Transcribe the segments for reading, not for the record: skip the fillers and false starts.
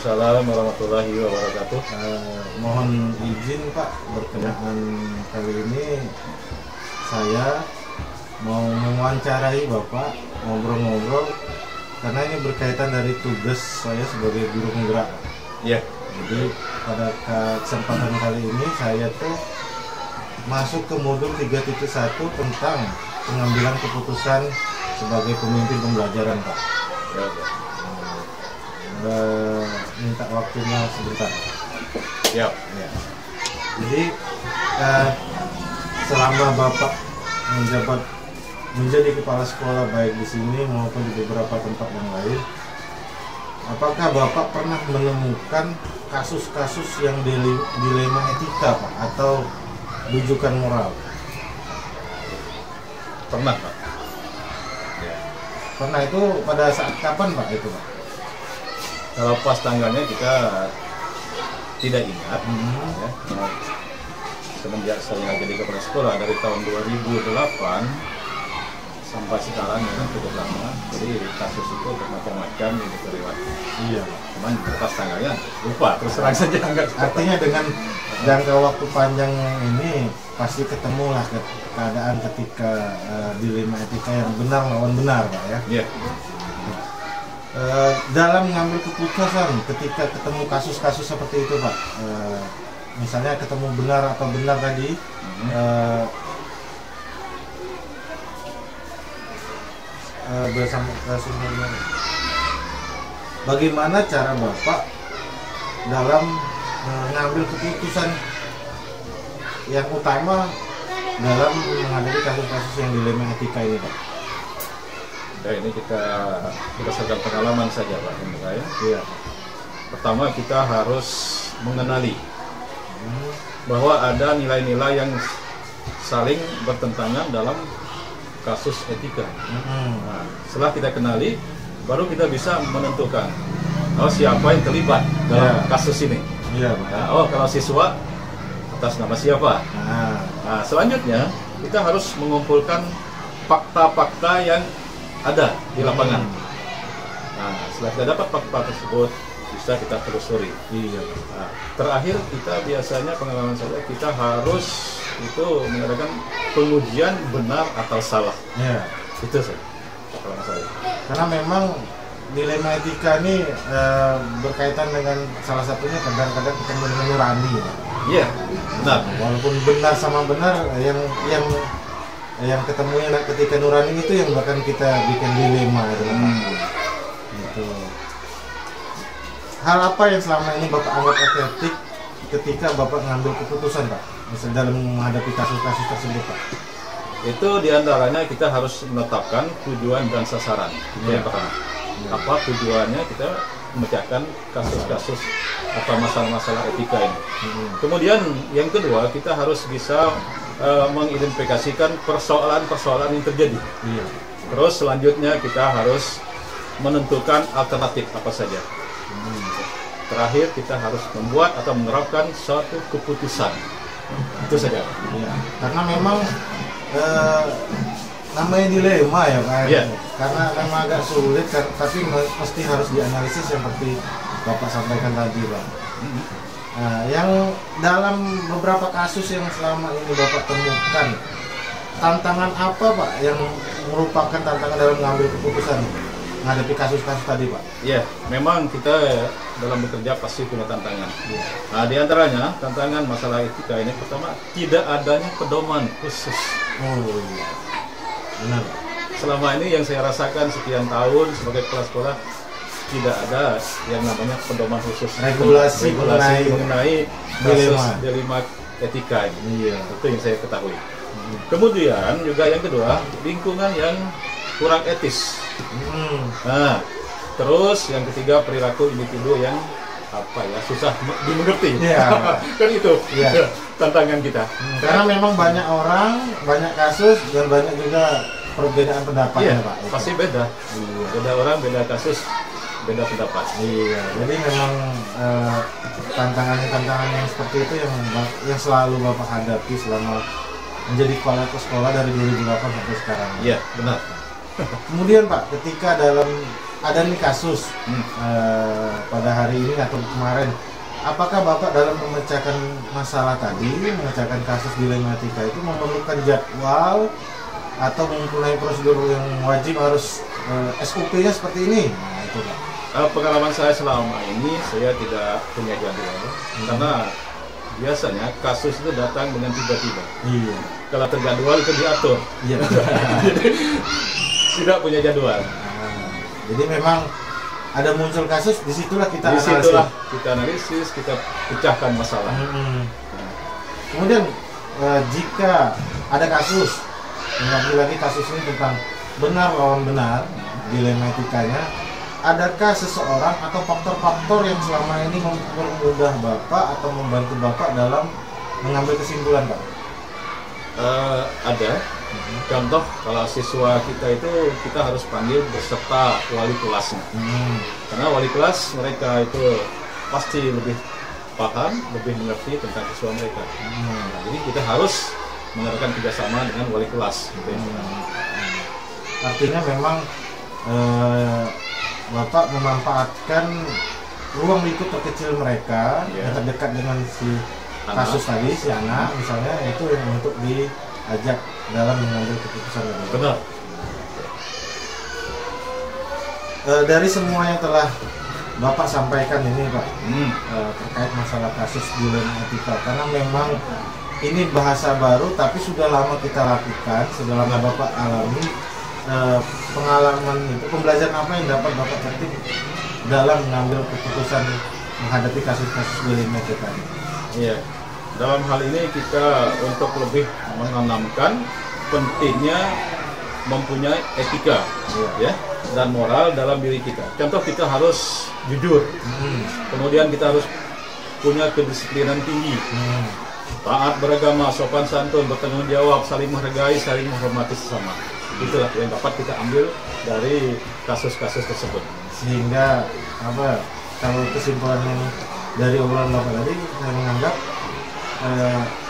Waalaikumsalam warahmatullahi wabarakatuh. Mohon izin Pak, berkenaan kali ini saya mau mewawancarai Bapak, ngobrol-ngobrol karena ini berkaitan dari tugas saya sebagai guru penggerak. Ya. Jadi pada kesempatan kali ini saya tuh masuk ke modul 3.1 tentang pengambilan keputusan sebagai pemimpin pembelajaran Pak. Ya. Minta waktunya sebentar. Ya. Ya. Jadi selama Bapak menjabat menjadi kepala sekolah baik di sini maupun di beberapa tempat yang lain, apakah Bapak pernah menemukan kasus-kasus yang dilema etika Pak atau rujukan moral? Pernah Pak. Ya. Pernah. Itu pada saat kapan Pak itu Pak? Kalau pas tanggalnya kita tidak ingat. Ya. Semenjak saya jadi kepala sekolah dari tahun 2008 sampai sekarang ya, cukup lama. Jadi kasus itu bermacam-macam yang terlewati. Iya. Cuman pas tanggalnya lupa, terus terang saja enggak. Artinya dengan jangka waktu panjang ini pasti ketemulah keadaan ketika dilema etika yang benar lawan benar Pak ya. Iya. Dalam mengambil keputusan ketika ketemu kasus-kasus seperti itu Pak, misalnya ketemu benar atau benar tadi, bersama kasusnya, bagaimana cara Bapak dalam mengambil keputusan yang utama dalam menghadapi kasus-kasus yang dilema etika ini Pak? Ya, ini kita berdasarkan pengalaman saja Pak menurut saya. Iya. Pertama kita harus mengenali bahwa ada nilai-nilai yang saling bertentangan dalam kasus etika. Nah, setelah kita kenali, baru kita bisa menentukan siapa yang terlibat dalam kasus ini. Iya, Nah, kalau siswa atas nama siapa. Nah, selanjutnya kita harus mengumpulkan fakta-fakta yang ada di lapangan. Nah, setelah kita dapat fakta tersebut, bisa kita telusuri. Iya. Nah, terakhir kita biasanya pengalaman saya kita harus itu mengadakan pengujian benar atau salah. Iya. Itu sih pengalaman saya. Karena memang dilema etika ini berkaitan dengan salah satunya kadang-kadang ketemu dengan nurani. Iya, benar. Walaupun benar sama benar, yang ketemunya ketika nurani itu yang bahkan kita bikin dilema gitu. Hal apa yang selama ini Bapak anggap efektif ketika Bapak mengambil keputusan Pak, misalnya dalam menghadapi kasus-kasus tersebut Pak? Itu diantaranya kita harus menetapkan tujuan dan sasaran. Itu yang pertama. Apa tujuannya kita memecahkan kasus-kasus atau masalah-masalah etika ini. Kemudian yang kedua kita harus bisa mengidentifikasikan persoalan-persoalan yang terjadi. Iya. Terus selanjutnya kita harus menentukan alternatif apa saja. Terakhir kita harus membuat atau menerapkan suatu keputusan. Itu saja. Iya. Karena memang namanya dilema ya Pak. Iya. Karena memang agak sulit, tapi mesti harus dianalisis seperti Bapak sampaikan tadi Pak. Nah, yang dalam beberapa kasus yang selama ini Bapak temukan, tantangan apa Pak yang merupakan tantangan dalam mengambil keputusan menghadapi kasus-kasus tadi Pak? Ya, memang kita dalam bekerja pasti punya tantangan. Nah, diantaranya tantangan masalah etika ini pertama tidak adanya pedoman khusus. Oh iya, benar. Selama ini yang saya rasakan sekian tahun sebagai kepala sekolah, tidak ada yang namanya pedoman khusus regulasi mengenai kasus dilema etika ini. Iya. Itu yang saya ketahui. Kemudian juga yang kedua, lingkungan yang kurang etis. Nah, terus yang ketiga perilaku individu yang susah dimengerti. Iya. Kan itu tantangan kita. Karena memang banyak orang, banyak kasus dan banyak juga perbedaan pendapat ya Pak. Pasti beda. Beda orang, beda kasus, beda pendapat. Iya, jadi memang tantangan yang seperti itu yang selalu Bapak hadapi selama menjadi kepala sekolah dari 2008 sampai sekarang. Iya, benar. Kemudian Pak, ketika dalam ada nih kasus pada hari ini atau kemarin, apakah Bapak dalam memecahkan masalah tadi, memecahkan kasus dilematika itu memerlukan jadwal atau mempunyai prosedur yang wajib harus SOP-nya seperti ini? Nah, itu Pak. Pengalaman saya selama ini saya tidak punya jadwal karena biasanya kasus itu datang dengan tiba-tiba. Iya. Kalau terjadwal itu diatur. Iya. Tidak punya jadwal. Jadi memang ada muncul kasus, disitulah kita analisis, kita pecahkan masalah. Kemudian jika ada kasus, lagi kasus ini tentang benar lawan benar, dilematikanya, adakah seseorang atau faktor-faktor yang selama ini mempermudah Bapak atau membantu Bapak dalam mengambil kesimpulan, Pak? Ada. Contoh, kalau siswa kita itu kita harus panggil beserta wali kelasnya. Karena wali kelas mereka itu pasti lebih paham, lebih mengerti tentang siswa mereka. Nah, jadi kita harus mengadakan kerjasama dengan wali kelas. Gitu. Artinya memang Bapak memanfaatkan ruang lingkup terkecil mereka yang terdekat dengan si kasus tadi, si anak misalnya, itu yang untuk diajak dalam mengambil keputusan. Benar. Dari semua yang telah Bapak sampaikan ini Pak, terkait masalah kasus dilematika, karena memang ini bahasa baru tapi sudah lama kita lakukan, sudah lama Bapak alami. Pengalaman itu, pembelajaran apa yang dapat Bapak petik dalam mengambil keputusan menghadapi kasus-kasus dilematika ini? Iya, dalam hal ini kita untuk lebih menanamkan pentingnya mempunyai etika, ya, dan moral dalam diri kita. Contoh, kita harus jujur, kemudian kita harus punya kedisiplinan tinggi, taat beragama, sopan santun, bertanggung jawab, saling menghargai, saling menghormati sesama. Itulah yang dapat kita ambil dari kasus-kasus tersebut. Sehingga apa? Kalau kesimpulan yang dari obrolan Bapak tadi, saya menganggap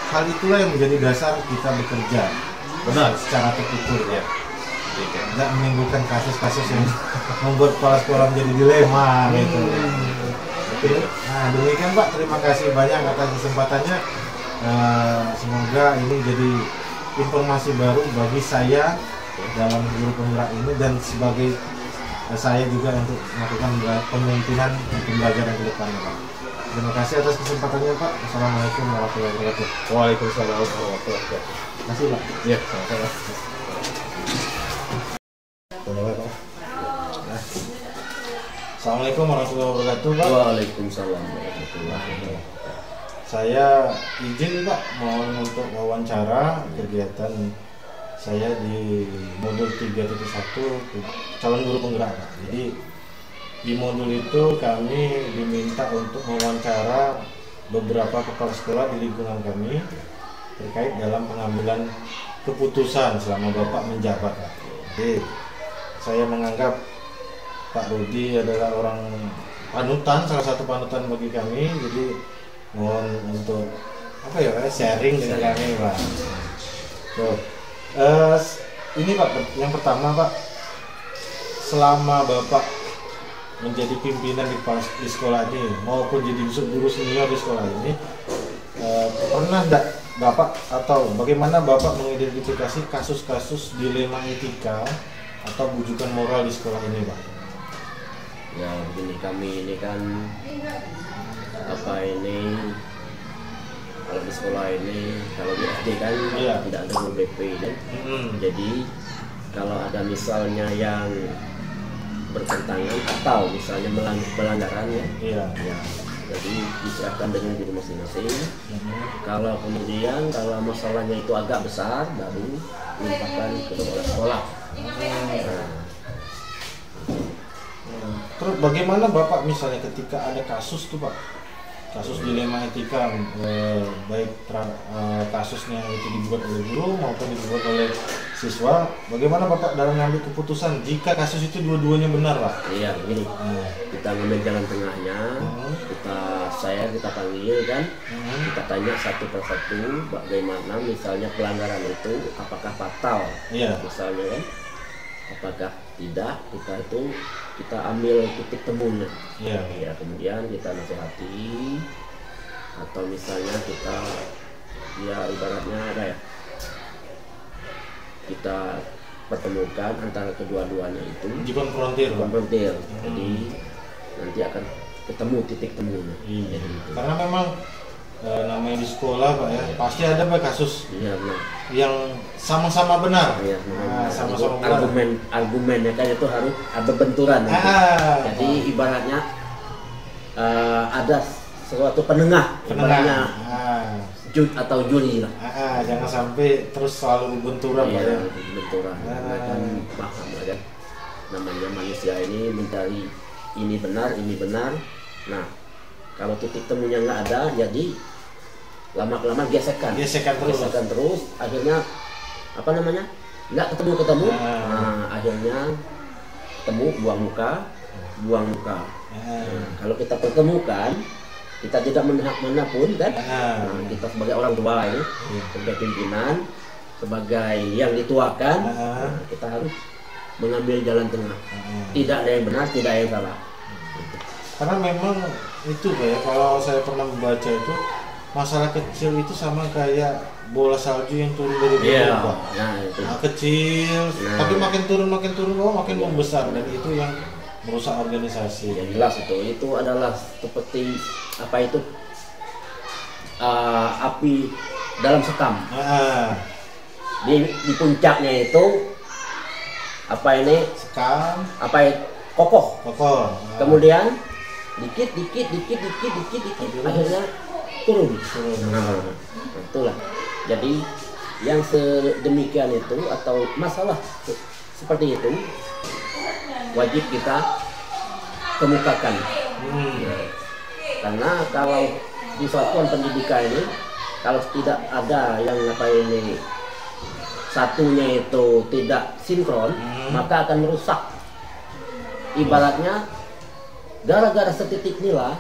hal itulah yang menjadi dasar kita bekerja. Benar. Secara terukur ya. Tidak menimbulkan kasus-kasus yang membuat kepala sekolah menjadi dilema gitu. Oke. Nah, demikian Pak, terima kasih banyak atas kesempatannya. Semoga ini jadi informasi baru bagi saya dalam guru penggerak ini, dan sebagai saya juga untuk melakukan pemimpinan pembelajaran ke depannya Pak. Terima kasih atas kesempatannya Pak. Assalamualaikum warahmatullahi wabarakatuh. Waalaikumsalam warahmatullahi wabarakatuh. Terima kasih Pak. Ya, sama-sama. Assalamualaikum warahmatullahi wabarakatuh Pak. Waalaikumsalam warahmatullahi wabarakatuh. Saya izin Pak mohon untuk wawancara kegiatan saya di modul 3.1 calon guru penggerak Pak. Jadi di modul itu kami diminta untuk mewawancara beberapa kepala sekolah di lingkungan kami terkait dalam pengambilan keputusan selama Bapak menjabat Pak. Jadi saya menganggap Pak Rudi adalah orang panutan, salah satu panutan bagi kami. Jadi mohon untuk sharing dengan kami Pak. Ini Pak, yang pertama Pak, selama Bapak menjadi pimpinan di sekolah ini maupun jadi guru senior di sekolah ini, pernah tidak Bapak atau bagaimana Bapak mengidentifikasi kasus-kasus dilema etika atau bujukan moral di sekolah ini Pak? Ya begini, kami ini kan kalau di sekolah ini, kalau di SD kan tidak ada guru BP kan. Jadi kalau ada misalnya yang bertentangan atau misalnya pelanggaran ya, jadi diserahkan dengan guru masing-masing. Kalau masalahnya itu agak besar, baru limpahkan ke kepala sekolah. Terus bagaimana Bapak misalnya ketika ada kasus tuh Pak, kasus dilema etika, baik kasusnya itu dibuat oleh guru maupun dibuat oleh siswa, bagaimana Bapak dalam mengambil keputusan jika kasus itu dua-duanya benar Pak? Iya begini, kita ngambil jalan tengahnya, kita panggil kan, kita tanya satu persatu bagaimana misalnya pelanggaran itu apakah fatal, misalnya kan. Apakah tidak, kita ambil titik temunya. Iya. Ya, kemudian kita nasihati, atau misalnya kita ya ibaratnya ada ya, kita pertemukan antara kedua-duanya itu Dikonfrontir. Jadi nanti akan ketemu titik temunya. Iya. Jadi itu. Karena memang namanya di sekolah Pak ya, pasti ada Pak kasus Iya benar. yang sama-sama benar. Iya, Sama-sama benar. Argumennya kan itu harus ada benturan. Jadi ibaratnya ada suatu penengah. Ibaratnya atau juri lah. Jangan sampai terus selalu benturan Pak ya. Benturan. Kan paham lah kan. Namanya manusia ini mencari ini benar. Nah, kalau titik temunya nggak ada, jadi lama-lama gesekan terus, akhirnya apa namanya, nggak ketemu. Nah, akhirnya ketemu buang muka. Nah, kalau kita pertemukan, kita tidak memihak manapun kan. Nah, kita sebagai orang tua ini, sebagai pimpinan, sebagai yang dituakan, kita harus mengambil jalan tengah. Tidak ada yang benar, tidak ada yang salah. Karena memang itu Pak ya, kalau saya pernah membaca itu, masalah kecil itu sama kayak bola salju yang turun dari gunung Pak. Nah, kecil, tapi makin turun makin membesar, dan itu yang merusak organisasi. Yang jelas itu adalah seperti apa itu, api dalam sekam. Di puncaknya itu Sekam, kokoh. Kemudian dikit, akhirnya turun. Nah, itulah. Jadi yang sedemikian itu atau masalah seperti itu wajib kita kemukakan. Karena kalau di satuan pendidikan ini, kalau tidak ada yang satunya itu tidak sinkron, maka akan merusak. Ibaratnya gara-gara setitik nila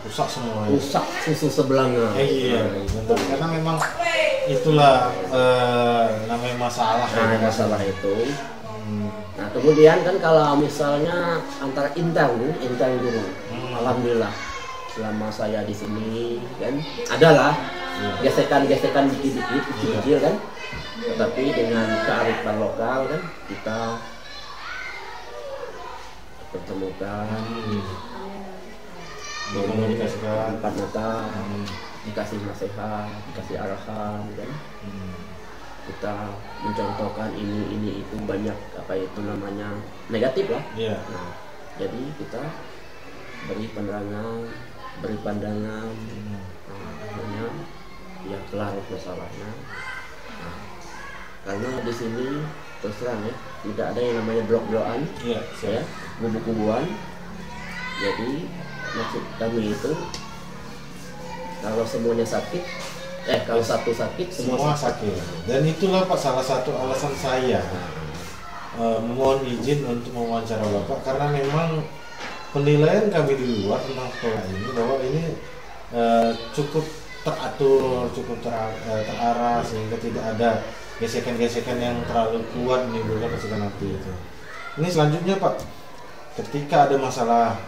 rusak semua. Rusak susu sebelangnya. Iya, benar. Karena memang itulah namanya masalah. Masalah itu. Nah, kemudian kan kalau misalnya antara intern dulu, alhamdulillah selama saya di sini kan adalah gesekan-gesekan dikit-dikit kecil kan, tetapi dengan kearifan lokal kan kita pertemukan, komunikasikan, empat mata, dikasih nasihat, dikasih arahan kan. Kita mencontohkan ini itu banyak negatif lah. Nah, jadi kita beri pandangan, akhirnya ya kelar masalahnya. Nah, karena di sini terus terang ya, tidak ada yang namanya blok-blokan, ya, kubu-kubuan. Jadi maksud kami itu kalau semuanya sakit, kalau satu sakit semua sakit. Dan itulah Pak salah satu alasan saya mohon izin untuk mewawancara Bapak, karena memang penilaian kami di luar tentang sekolah ini bahwa ini cukup teratur, cukup terarah, sehingga tidak ada gesekan-gesekan yang terlalu kuat menimbulkan kesulitan hati itu. Ini selanjutnya Pak, ketika ada masalah,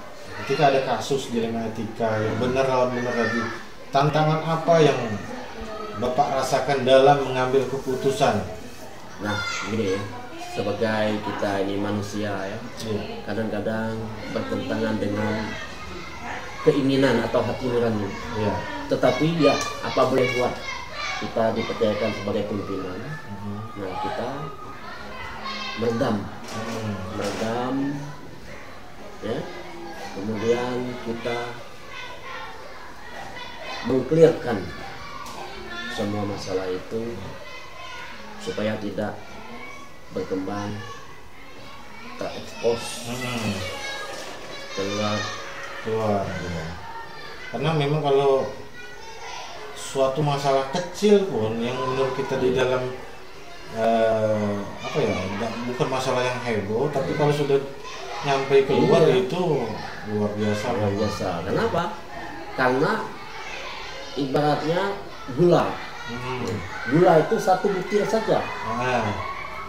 ketika ada kasus dilema etika yang benar lawan benar tadi, tantangan apa yang Bapak rasakan dalam mengambil keputusan? Nah, gini ya, sebagai kita ini manusia ya, kadang-kadang bertentangan dengan keinginan atau hati nurani. Tetapi ya apa boleh buat, kita dipercayakan sebagai pimpinan. Nah, kita meredam, ya. Kemudian kita mengklirkan semua masalah itu supaya tidak berkembang, terekspos, keluar. Karena memang kalau suatu masalah kecil pun yang menurut kita di dalam bukan masalah yang heboh, tapi kalau sudah nyampe keluar itu luar biasa. Kenapa? Karena ibaratnya gula itu satu butir saja,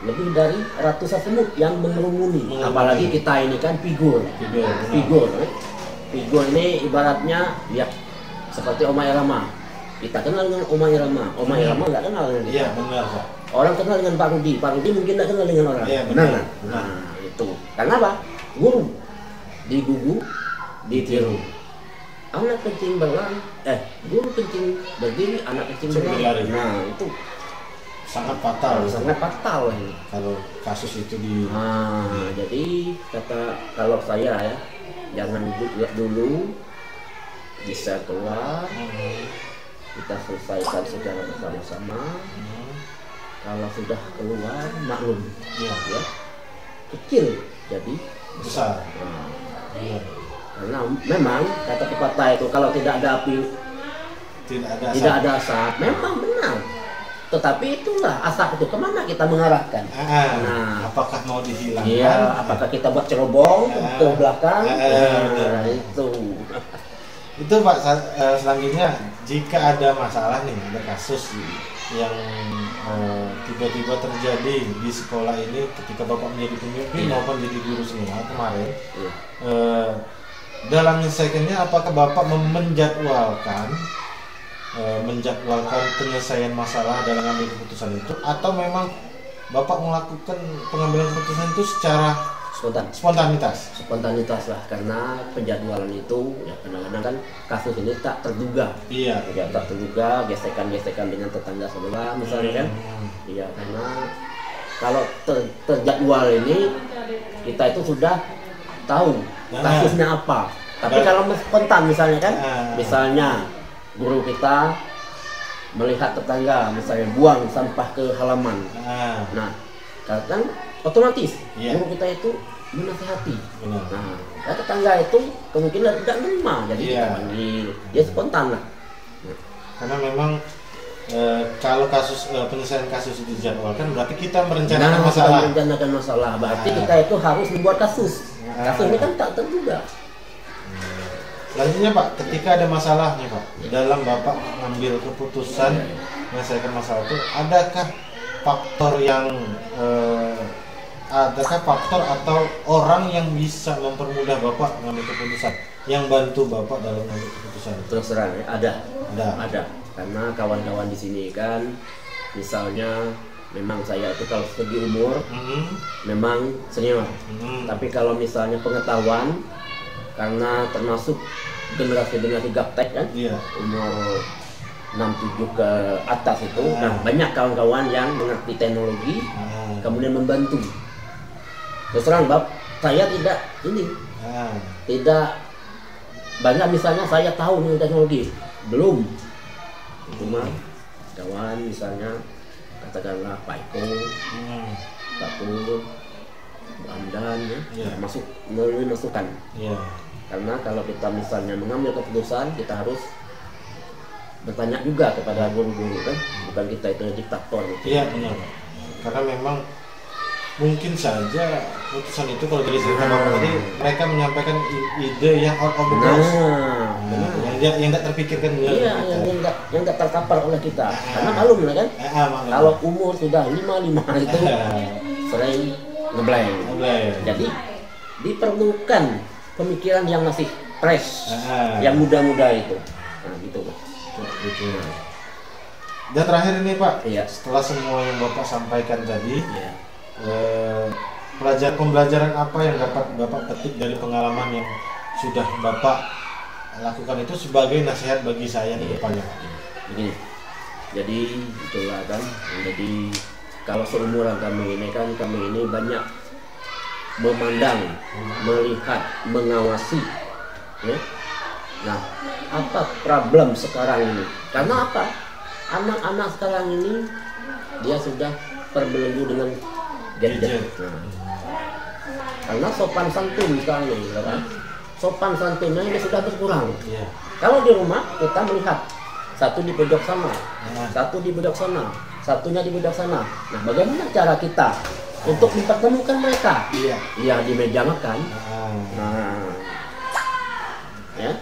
lebih dari ratusan semut yang mengerumuni. Apalagi kita ini kan figur ini ibaratnya ya seperti Oma Irama. Kita kenal dengan Oma Irama nggak kenal dengan kita. Iya, benar, Pak. Orang kenal dengan Pak Rudi mungkin nggak kenal dengan orang. Iya, benar benar. kan? Nah, itu. Karena apa? Guru digugu, ditiru. Anak kencing berlari, guru kencing berdiri, anak kencing berlari. Nah, itu sangat fatal ini. Kalau kasus itu di. Nah, jadi kalau saya ya, jangan dulu bisa keluar, kita selesaikan secara bersama-sama. Kalau sudah keluar, maklum, ya, kecil jadi besar. Karena memang kata pepatah itu kalau tidak ada api, tidak ada asap. Memang benar. Tetapi itulah asap itu kemana kita mengarahkan? Nah, apakah mau dihilangkan? Iya, apakah kita buat cerobong ke belakang? Itu. Itu Pak, selanjutnya jika ada masalah nih, ada kasus yang tiba-tiba terjadi di sekolah ini ketika Bapak menjadi pemimpin maupun jadi guru semua kemarin, dalam menyelesaikannya apakah Bapak menjadwalkan penyelesaian masalah dalam mengambil keputusan itu, atau memang Bapak melakukan pengambilan keputusan itu secara spontanitas lah, karena penjadwalan itu ya kadang-kadang kan kasus ini tak terduga. Iya. Ya, tak terduga, gesekan dengan tetangga sebelah misalnya kan. Iya, karena kalau terjadwal ini kita itu sudah tahu kasusnya apa. Tapi kalau spontan misalnya kan, misalnya guru kita melihat tetangga misalnya buang sampah ke halaman. Nah, kadang otomatis guru kita itu menasihati. Nah, tetangga itu kemungkinan tidak menerima, jadi kita panggil, dia spontan lah. Karena memang kalau penyelesaian kasus itu dijadwalkan, berarti kita merencanakan masalah. Berarti kita itu harus membuat kasus. Kasus ini kan tak terduga. Selanjutnya Pak, ketika ada masalahnya Pak, dalam Bapak mengambil keputusan menyelesaikan masalah itu, adakah faktor atau orang yang bisa mempermudah Bapak mengambil keputusan, yang bantu Bapak dalam mengambil keputusan? Terus terang ya, ada. Karena kawan-kawan di sini kan, misalnya memang saya itu kalau segi umur memang senior, tapi kalau misalnya pengetahuan, karena termasuk generasi gaptek kan, umur 67 ke atas itu, nah banyak kawan-kawan yang mengerti teknologi, kemudian membantu. Terus terang saya tidak banyak, misalnya saya tahu nih teknologi belum, cuma kawan misalnya katakanlah Pak Eko, Pak Pur, Bu Amdan masuk melalui masukan. Karena kalau kita misalnya mengambil keputusan, kita harus bertanya juga kepada guru-guru kan, bukan kita itu diktator gitu. Iya, benar. Karena memang mungkin saja keputusan itu kalau dari cerita Bapak tadi, mereka menyampaikan ide yang out of the box, yang tidak terpikirkan. Yang tidak terkapar oleh kita. Karena malum kan, kalau umur sudah 55 itu sering ngeblank. Jadi diperlukan pemikiran yang masih fresh, yang muda-muda itu. Nah, gitu. Dan terakhir ini Pak, setelah semua yang Bapak sampaikan tadi, pembelajaran apa yang dapat Bapak petik dari pengalaman yang sudah Bapak lakukan itu sebagai nasihat bagi saya di depannya? Begini, jadi itulah kan, jadi kalau seumuran kami ini kan, kami ini banyak memandang, melihat, mengawasi, ya. Nah, apa problem sekarang ini? Karena apa? Anak-anak sekarang ini dia sudah terbelenggu dengan gadget. Nah, karena sopan santun misalnya, kan? Sopan santunnya ini sudah berkurang. Kalau di rumah kita melihat satu di pojok sana, satu di pojok sana, satunya di pojok sana. Nah, bagaimana cara kita untuk mempertemukan mereka? Iya, di meja makan. Ya,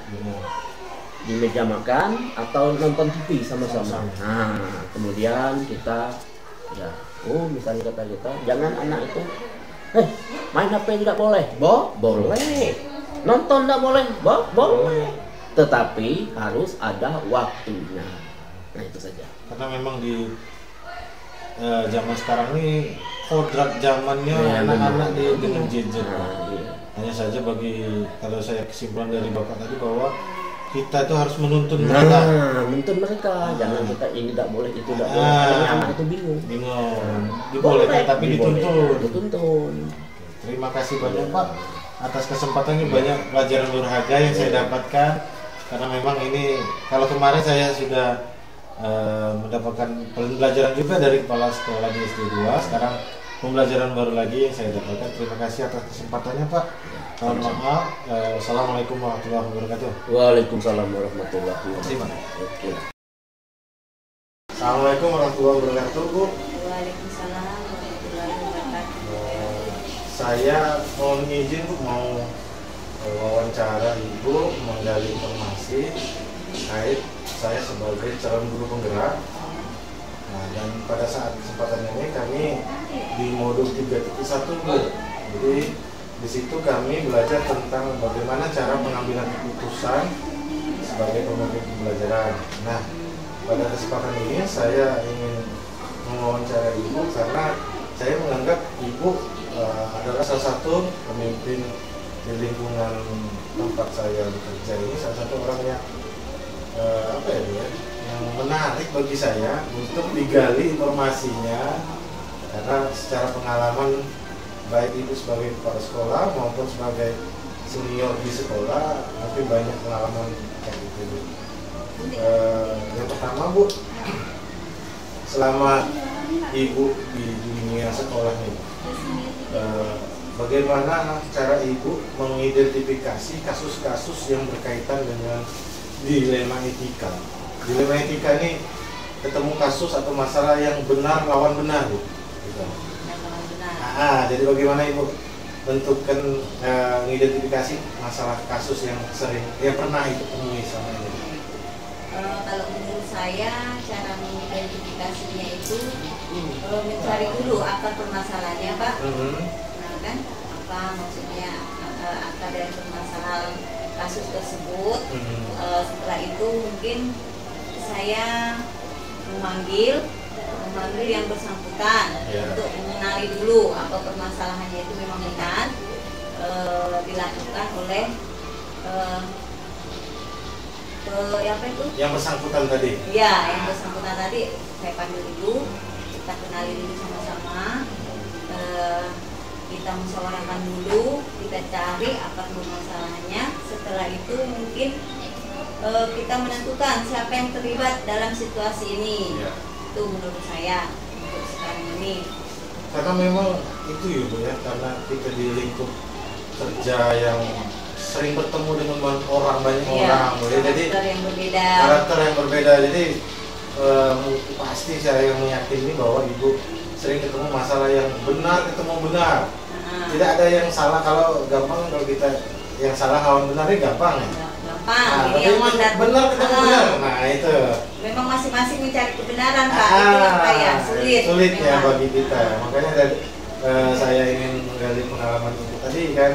di meja makan atau nonton TV sama-sama. Nah, kemudian kita Oh, misalnya kata kita, jangan anak itu, main HP tidak boleh, boleh. Nonton tidak boleh, boleh. Tetapi harus ada waktunya. Nah itu saja. Karena memang di zaman sekarang ini kodrat zamannya anak-anak dengan gadget. Hanya saja kalau saya kesimpulan dari Bapak tadi bahwa kita itu harus menuntun mereka. Jangan kita ini tidak boleh, itu tidak boleh. Karena anak itu bingung. Dibolehkan tapi dituntun. Terima kasih banyak Pak atas kesempatannya, banyak pelajaran berharga yang saya dapatkan. Karena memang ini kalau kemarin saya sudah mendapatkan pembelajaran juga dari kepala sekolah di SD 2, sekarang pembelajaran baru lagi yang saya dapatkan. Terima kasih atas kesempatannya Pak. Maaf. Assalamualaikum warahmatullahi wabarakatuh. Waalaikumsalam warahmatullahi wabarakatuh. Assalamualaikum warahmatullahi wabarakatuh, Bu. Waalaikumsalam warahmatullahi wabarakatuh. Saya mohon izin Bu, mau wawancara Ibu, menggali informasi terkait saya sebagai calon guru penggerak. Nah, dan pada saat kesempatan ini kami di modul 3.1 Bu. Jadi di situ kami belajar tentang bagaimana cara pengambilan keputusan sebagai pemimpin pembelajaran. Nah, pada kesempatan ini saya ingin mewawancara Ibu karena saya menganggap Ibu adalah salah satu pemimpin di lingkungan tempat saya bekerja ini, salah satu orang yang yang menarik bagi saya untuk digali informasinya, karena secara pengalaman baik itu sebagai kepala sekolah maupun sebagai senior di sekolah mungkin banyak pengalaman kayak gitu. Yang pertama Bu, selama Ibu di dunia sekolah ini, bagaimana cara Ibu mengidentifikasi kasus-kasus yang berkaitan dengan dilema etika? Dilema etika ini ketemu kasus atau masalah yang benar lawan benar Bu. Gitu. Jadi bagaimana Ibu bentukkan mengidentifikasi masalah kasus yang pernah Ibu temui sama ini? Kalau menurut saya cara mengidentifikasinya itu mencari dulu akar permasalahannya Pak. Nah kan apa maksudnya akar dari permasalahan kasus tersebut. Setelah itu mungkin saya memanggil yang bersangkutan untuk mengenali dulu apa permasalahannya itu memang benar dilakukan oleh apa itu? Yang bersangkutan tadi? Iya, yang bersangkutan tadi saya panggil dulu, kita kenali dulu sama-sama, kita musyawarahkan dulu, kita cari akar permasalahannya. Setelah itu mungkin kita menentukan siapa yang terlibat dalam situasi ini. Itu menurut saya untuk sekarang ini. Karena memang itu ya Bu ya, karena kita di lingkup kerja yang sering bertemu dengan banyak orang, jadi karakter yang berbeda. Jadi pasti saya meyakini bahwa Ibu sering ketemu masalah yang benar, tidak ada yang salah. Kalau kita yang salah lawan benar ini gampang ya. Tapi yang benar ketemu benar. Nah itu. Memang masing-masing mencari kebenaran Pak. Itu yang kayak sulit ya bagi kita. Makanya dari saya ingin menggali pengalaman Ibu tadi kan.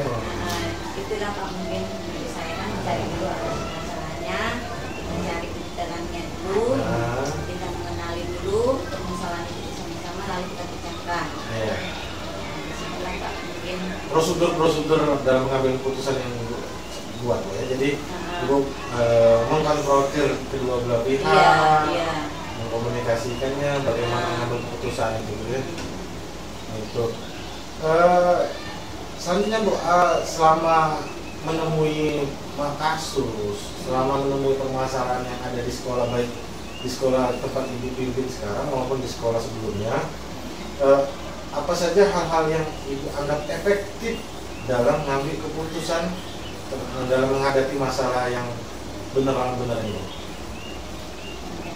Itulah Pak, mungkin saya kan mencari dulu akar masalahnya, mencari kebenarannya dulu, kita mengenali dulu permasalahan itu sama-sama, lalu kita pecahkan. Setelah Pak mungkin prosedur dalam mengambil keputusan yang Ibu buat ya. Jadi Ibu mengkonfrontir kedua belah pihak, mengkomunikasikannya, bagaimana mengambil keputusan itu ya. Itu. Selanjutnya Bu, selama menemui kasus, selama menemui permasalahan yang ada di sekolah, baik di sekolah tempat Ibu pimpin sekarang maupun di sekolah sebelumnya, apa saja hal-hal yang Ibu anggap efektif dalam mengambil keputusan dalam menghadapi masalah yang benar ini?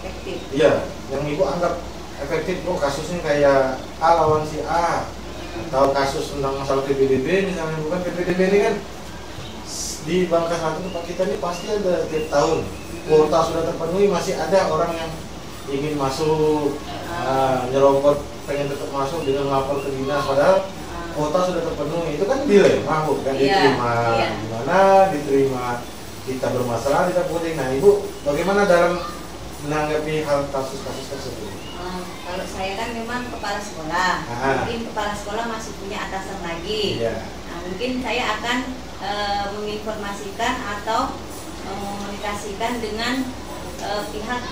Efektif? Iya, yang Ibu anggap efektif. Kasusnya kayak A lawan si A, atau kasus tentang masalah PPDB misalnya. Bukan PPDB ini kan di Bangka Satu tempat kita ini pasti ada tiap tahun kuota sudah terpenuhi, masih ada orang yang ingin masuk nyerobot pengen tetap masuk dengan lapor ke dinas, padahal kuota sudah terpenuhi. Itu kan dilema Bu, kan diterima gimana, diterima kita bermasalah tidak boleh. Nah Ibu bagaimana dalam menanggapi hal kasus-kasus tersebut? Kalau saya kan memang kepala sekolah, mungkin kepala sekolah masih punya atasan lagi. Nah, mungkin saya akan menginformasikan atau mengomunikasikan dengan pihak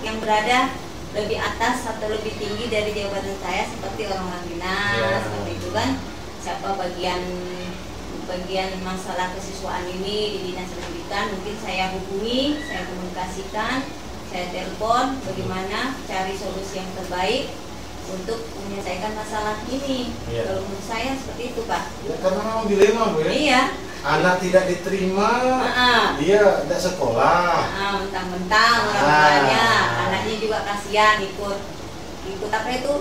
yang berada lebih atas atau lebih tinggi dari jabatan saya, seperti orang-orang dinas, seperti itu kan. Siapa bagian masalah kesiswaan ini di dinas pendidikan, mungkin saya hubungi, saya komunikasikan, saya telepon bagaimana cari solusi yang terbaik untuk menyelesaikan masalah ini. Kalau menurut saya seperti itu Pak. Ya, karena memang dilema Bu ya. Iya. Anak tidak diterima, dia tidak sekolah. Mentang-mentang orang tuanya, anaknya juga kasihan ikut apa itu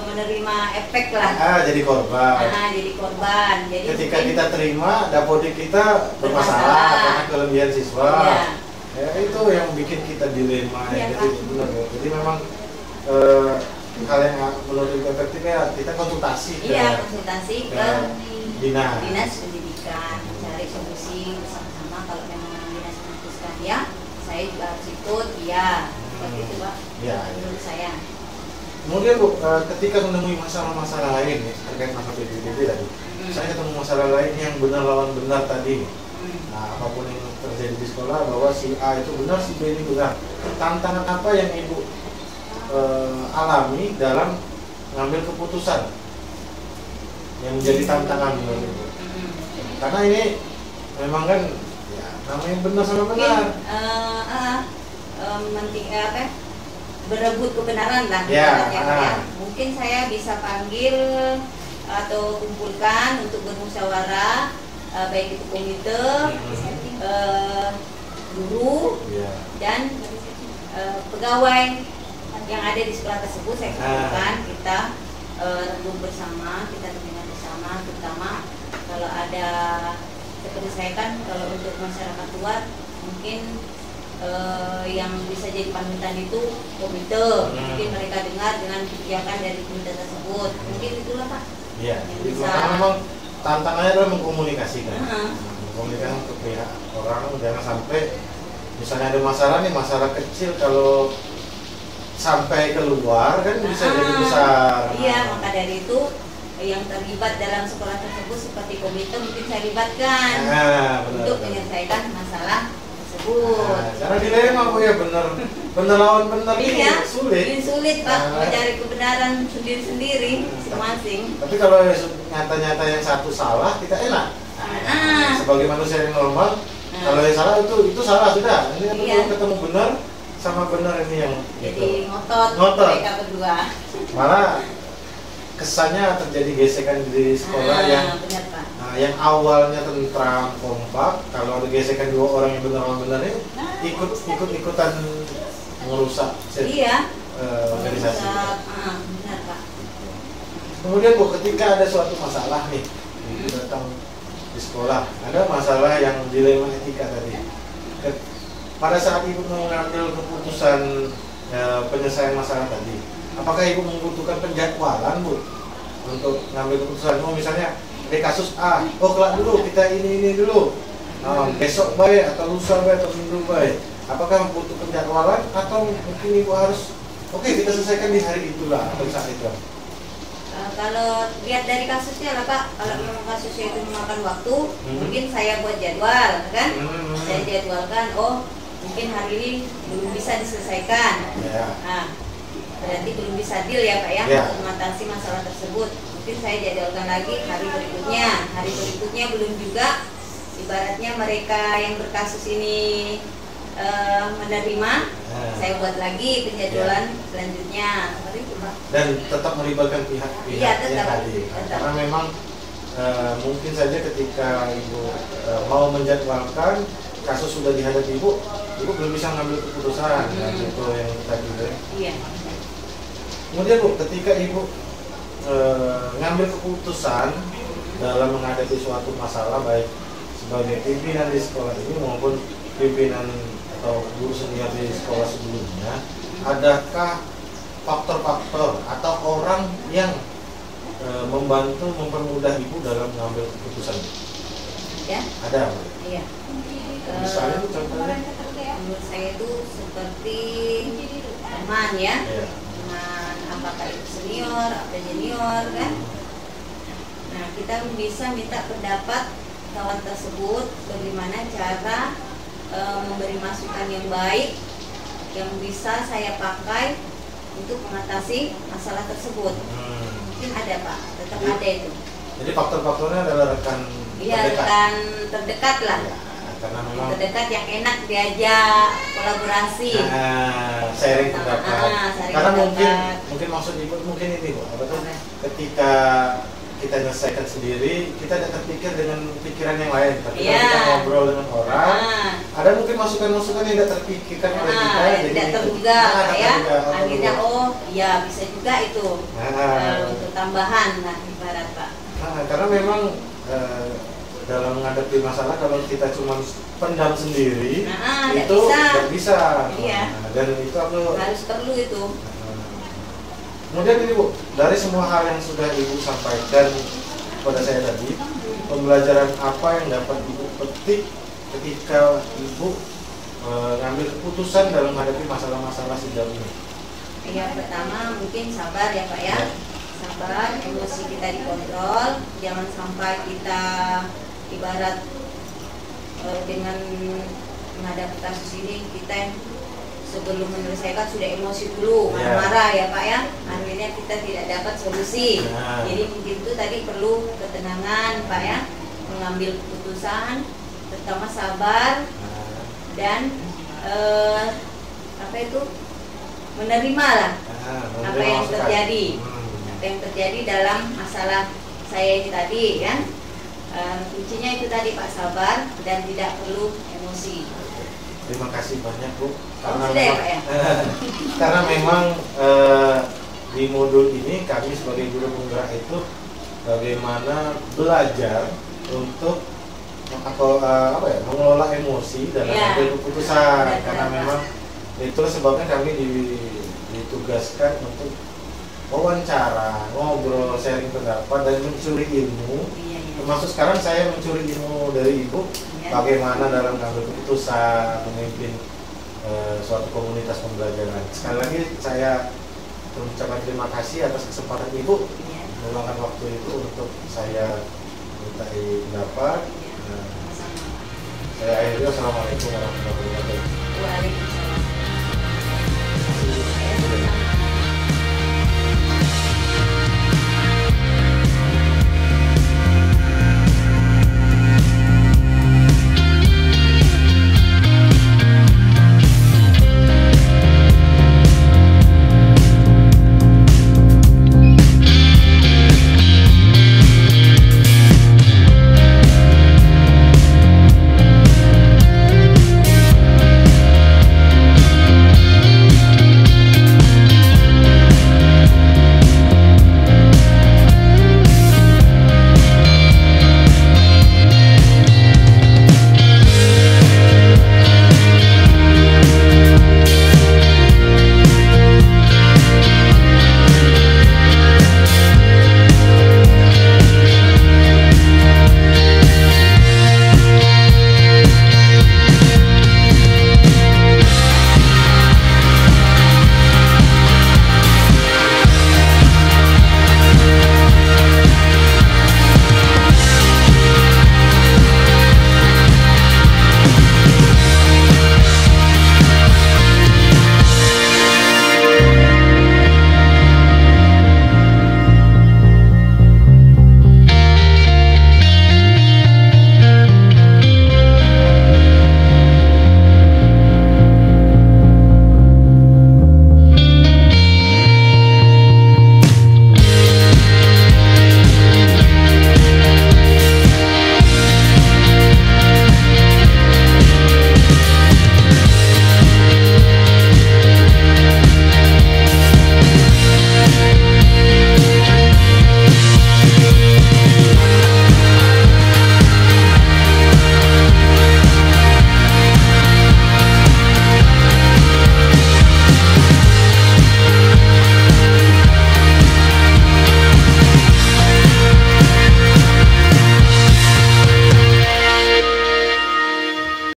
menerima efek lah. Jadi korban. Jadi korban. Jadi ketika kita terima, dapodik kita bermasalah karena kelebihan siswa. Ya, itu yang bikin kita dilema. Jadi benar ya. Jadi memang hal yang menurut efektifnya kita konsultasi ke dinas pendidikan, cari solusi bersama-sama. Kalau memang dinas memutuskan ya, saya juga harus ikut seperti itu Pak. Menurut saya. Kemudian Bu, ketika menemui masalah-masalah lain terkait masalah PBB tadi, saya ketemu masalah lain yang benar lawan benar tadi. Nah, apapun yang terjadi di sekolah bahwa si A itu benar, si B ini benar. Tantangan apa yang Ibu alami dalam mengambil keputusan yang menjadi tantangan menurut Ibu? Karena ini memang kan ya, namanya benar sama benar. Berebut kebenaran lah. Mungkin saya bisa panggil atau kumpulkan untuk bermusyawarah, baik itu komite, guru, dan pegawai yang ada di sekolah tersebut. Saya kumpulkan, kita rembuk bersama, kita dengar bersama, terutama kalau ada, seperti saya kan kalau untuk masyarakat luar mungkin yang bisa jadi panutan itu komite. Mungkin mereka dengar dengan kebijakan dari komite tersebut. Mungkin itulah Pak. Iya. Karena memang tantangannya adalah mengkomunikasikan. Mengkomunikasikan ke pihak orang, jangan sampai misalnya ada masalah nih, masalah kecil kalau sampai keluar kan bisa jadi besar. Iya, maka dari itu yang terlibat dalam sekolah tersebut seperti komite mungkin saya libatkan untuk menyelesaikan masalah tersebut. Karena dilema Bu ya, benar lawan benar ini sulit Pak, mencari kebenaran sendiri-sendiri masing-masing. Tapi kalau nyata-nyata yang satu salah, kita enak. Sebagai manusia yang normal, kalau yang salah itu salah sudah. Ini ketemu benar sama benar ini yang jadi ngotot mereka berdua. Malah kesannya terjadi gesekan di sekolah yang awalnya tentram kompak. Kalau ada gesekan dua orang yang benar ini ikut-ikutan merusak organisasi. Benar Pak. Kemudian Bu, ketika ada suatu masalah nih datang di sekolah, ada masalah yang dilema etika tadi. Pada saat Ibu mengambil keputusan penyelesaian masalah tadi, apakah Ibu membutuhkan penjadwalan Bu untuk mengambil keputusan? Misalnya di kasus A, kelak dulu kita ini dulu, besok baik atau lusa baik atau minggu baik. Apakah membutuhkan penjadwalan atau mungkin Ibu harus kita selesaikan di hari itulah atau saat itu? Kalau lihat dari kasusnya lah Pak, kalau memang kasusnya itu memakan waktu, mungkin saya buat jadwal kan, saya jadwalkan, mungkin hari ini belum bisa diselesaikan. Berarti belum bisa deal ya Pak ya, untuk mengatasi masalah tersebut. Mungkin saya jadwalkan lagi hari berikutnya belum juga, ibaratnya mereka yang berkasus ini menerima, saya buat lagi penjadwalan selanjutnya seperti itu Pak. Dan tetap melibatkan pihak-pihak yang tadi. Karena memang mungkin saja ketika Ibu mau menjadwalkan kasus sudah dihadapi Ibu belum bisa mengambil keputusan. Itu yang tadi. Iya. Kemudian Bu, ketika Ibu ngambil keputusan dalam menghadapi suatu masalah, baik sebagai pimpinan di sekolah ini maupun pimpinan atau guru senior di sekolah sebelumnya, adakah faktor-faktor atau orang yang membantu mempermudah ibu dalam mengambil keputusan? Ya. Ada? Iya. Misalnya itu contohnya? Menurut saya itu seperti teman ya. Iya. Teman, apakah itu senior atau junior kan. Nah, kita bisa minta pendapat kawan tersebut bagaimana cara memberi masukan yang baik yang bisa saya pakai untuk mengatasi masalah tersebut. Mungkin ada Pak, tetap ada itu. Jadi faktor-faktornya adalah rekan Iya, terdekat. rekan terdekat lah. Ya, karena memang Terdekat yang enak diajak kolaborasi. sharing pendapat. Sharing Karena pendapat. mungkin maksud ibu mungkin ini Bu, apa tuh? Apa? Ketika kita menyelesaikan sendiri, kita tidak terpikir dengan pikiran yang lain. Tapi Iya. kita ngobrol dengan orang, Ah, ada mungkin masukan-masukan yang tidak terpikirkan oleh kita. tidak terduga tak ya. terduga. Akhirnya ya bisa juga itu Nah, untuk tambahan lah ibarat Pak. karena memang dalam menghadapi masalah kalau kita cuma pendam sendiri Nggak itu bisa. nggak bisa. Iya. Dan itu aku Harus perlu itu. kemudian ini Bu, dari semua hal yang sudah Ibu sampaikan kepada saya tadi, pembelajaran apa yang dapat Ibu petik ketika Ibu mengambil keputusan dalam menghadapi masalah-masalah sejauh ini? Yang pertama mungkin sabar ya Pak ya. Sabar, emosi kita dikontrol, jangan sampai kita ibarat dengan menghadapi kasus ini kita sebelum menyelesaikan sudah emosi dulu, marah-marah ya Pak ya. Akhirnya kita tidak dapat solusi. Jadi mungkin itu tadi perlu ketenangan Pak ya, mengambil keputusan, terutama sabar dan apa itu menerima lah apa yang terjadi, apa yang terjadi dalam masalah saya ini tadi kan. Kuncinya itu tadi Pak, sabar dan tidak perlu emosi. Terima kasih banyak Bu. Sudah ya Pak ya? Karena memang di modul ini kami sebagai guru penggerak itu bagaimana belajar untuk mengelola emosi dan mengambil keputusan. Karena memang itu sebabnya kami ditugaskan untuk wawancara, ngobrol, sharing pendapat dan mencuri ilmu. Termasuk sekarang saya mencuri ilmu dari Ibu bagaimana dalam mengambil keputusan, memimpin suatu komunitas pembelajaran. Sekali lagi saya mengucapkan terima kasih atas kesempatan Ibu meluangkan waktu itu untuk saya minta pendapat. Saya akhiri, wassalamualaikum warahmatullahi wabarakatuh. Waalaikumsalam.